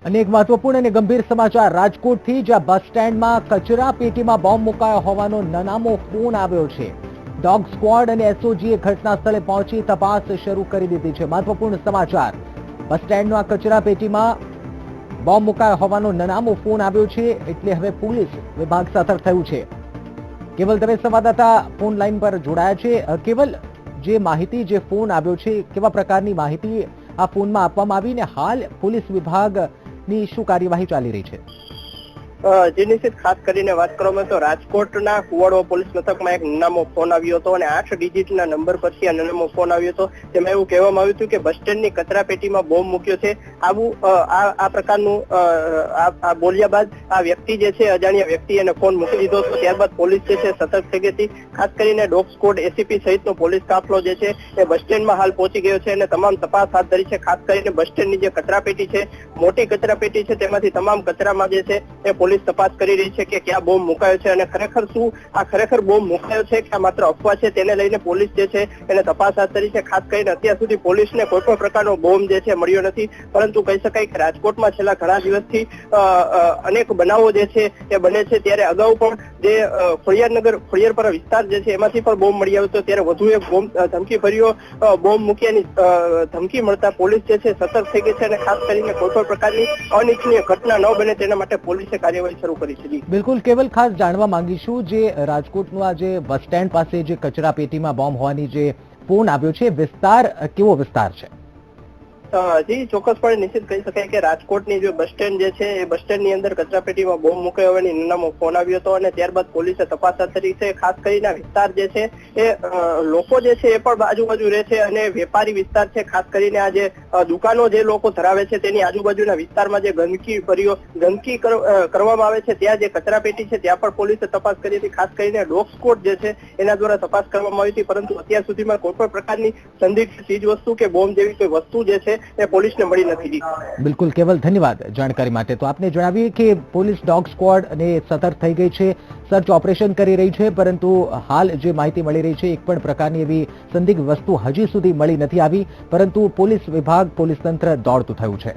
અને એક મહત્વપૂર્ણ અને ગંભીર સમાચાર રાજકોટથી, જ્યાં બસ સ્ટેન્ડમાં કચરા પેટીમાં બોમ્બ મુકાયો હોવાનો નનામો ફોન આવ્યો છે. ડોગ સ્ક્વોડ અને એસઓજીએ ઘટના સ્થળે પહોંચી તપાસ શરૂ કરી દીધી છે. મહત્વપૂર્ણ સમાચાર, બસ સ્ટેન્ડમાં કચરા પેટીમાં બોમ્બ મુકાયો હોવાનો નનામો ફોન આવ્યો છે, એટલે હવે પોલીસ વિભાગ સતર્ક થયું છે. કેવલ દવે સંવાદદાતા ફોન લાઈન પર જોડાયા છે. કેવલ, જે માહિતી, જે ફોન આવ્યો છે, કેવા પ્રકારની માહિતી આ ફોનમાં આપવામાં આવી ને હાલ પોલીસ વિભાગની શું કાર્યવાહી ચાલી રહી છે? જે નિશ્ચિત ખાસ કરીને વાત કરવામાં તો રાજકોટના કુવાડો પોલીસ મથકમાં એક નનામો ફોન આવ્યો હતો અને 8 ડિજિટના નંબર પરથી આ નનામો ફોન આવ્યો હતો. તેમાં એવું કહેવામાં આવ્યું હતું કે બસ સ્ટેન્ડની કચરા પેટીમાં બોમ્બ મૂક્યો છે. આવું આ પ્રકારનું આ બોલ્યા બાદ આ વ્યક્તિ જે છે, અજાણ્યા વ્યક્તિ, એને ફોન મૂકી દીધો હતો. ત્યારબાદ પોલીસ જે છે સતર્ક થઈ ગઈ હતી. ખાસ કરીને ડોગ સ્ક્વોડ, એસીપી સહિતનો પોલીસ કાફલો જે છે એ બસ સ્ટેન્ડમાં હાલ પહોંચી ગયો છે અને તમામ તપાસ હાથ ધરી છે. ખાસ કરીને બસ સ્ટેન્ડની જે કચરા પેટી છે, મોટી કચરા પેટી છે, તેમાંથી તમામ કચરામાં જે છે એ પોલીસ તપાસ કરી રહી છે કે ક્યાં બોમ્બ મુકાયો છે અને ખરેખર શું આ ખરેખર બોમ્બ મુકાયો છે કે માત્ર અફવા છે, તેને લઈને પોલીસ જે છે એને તપાસ હાથ ધરી છે. ખાસ કરીને અત્યાર સુધી પોલીસને કોઈ પણ પ્રકારનો બોમ્બ જે છે મળ્યો નથી, પરંતુ કહી શકાય કે રાજકોટમાં છેલ્લા ઘણા દિવસથી અનેક બનાવો જે છે એ બને છે. ત્યારે અગાઉ પણ જે ખોડિયારપરા વિસ્તાર જે છે એમાંથી પણ બોમ્બ મળી આવ્યો હતો. ત્યારે વધુ એક બોમ્બ ધમકી ભર્યો બોમ્બ મૂક્યાની ધમકી મળતા પોલીસ જે છે સતર્ક થઈ ગઈ છે અને ખાસ કરીને કોઈ પણ પ્રકારની અનિચ્છનીય ઘટના ન બને તેના માટે પોલીસે કાર્યવાહી શરૂ કરી છે. બિલકુલ કેવલ, ખાસ જાણવા માંગીશું, જે રાજકોટનું આ જે બસ સ્ટેન્ડ પાસે જે કચરા પેટીમાં બોમ્બ હોવાની જે ફોન આવ્યો છે, વિસ્તાર કેવો વિસ્તાર છે? જી, ચોક્કસપણે નિશ્ચિત કહી શકાય કે રાજકોટની જે બસ સ્ટેન્ડ જે છે એ બસ સ્ટેન્ડની અંદર કચરા પેટીમાં બોમ્બ મુકાયો હોવાની નનામો ફોન આવ્યો હતો અને ત્યારબાદ પોલીસે તપાસ હાથ ધરી છે. ખાસ કરીને વિસ્તાર જે છે એ લોકો જે છે એ પણ આજુબાજુ રહે છે અને વેપારી વિસ્તાર છે. ખાસ કરીને આ જે દુકાનો જે લોકો ધરાવે છે તેની આજુબાજુના વિસ્તારમાં જે ગંદકી કરવામાં આવે છે, ત્યાં જે કચરા પેટી છે ત્યાં પણ પોલીસે તપાસ કરી હતી. ખાસ કરીને ડોગ સ્ક્વોડ જે છે એના દ્વારા તપાસ કરવામાં આવી હતી, પરંતુ અત્યાર સુધીમાં કોઈ પણ પ્રકારની સંદિગ્ધ ચીજ વસ્તુ કે બોમ્બ જેવી કોઈ વસ્તુ જે છે એ પોલીસને મળી નથી. બિલકુલ કેવલ, ધન્યવાદ જાણકારી માટે. તો આપને જણાવીએ કે પોલીસ ડોગ સ્ક્વોડ અને સતર્ક થઈ ગઈ છે, સર્ચ ઓપરેશન કરી રહી છે, પરંતુ હાલ જે માહિતી મળી રહી છે, એક પણ પ્રકારની એવી સંદિગ્ધ વસ્તુ હજી સુધી મળી નથી આવી, પરંતુ પોલીસ વિભાગ, પોલીસ તંત્ર દોડતું થયું છે.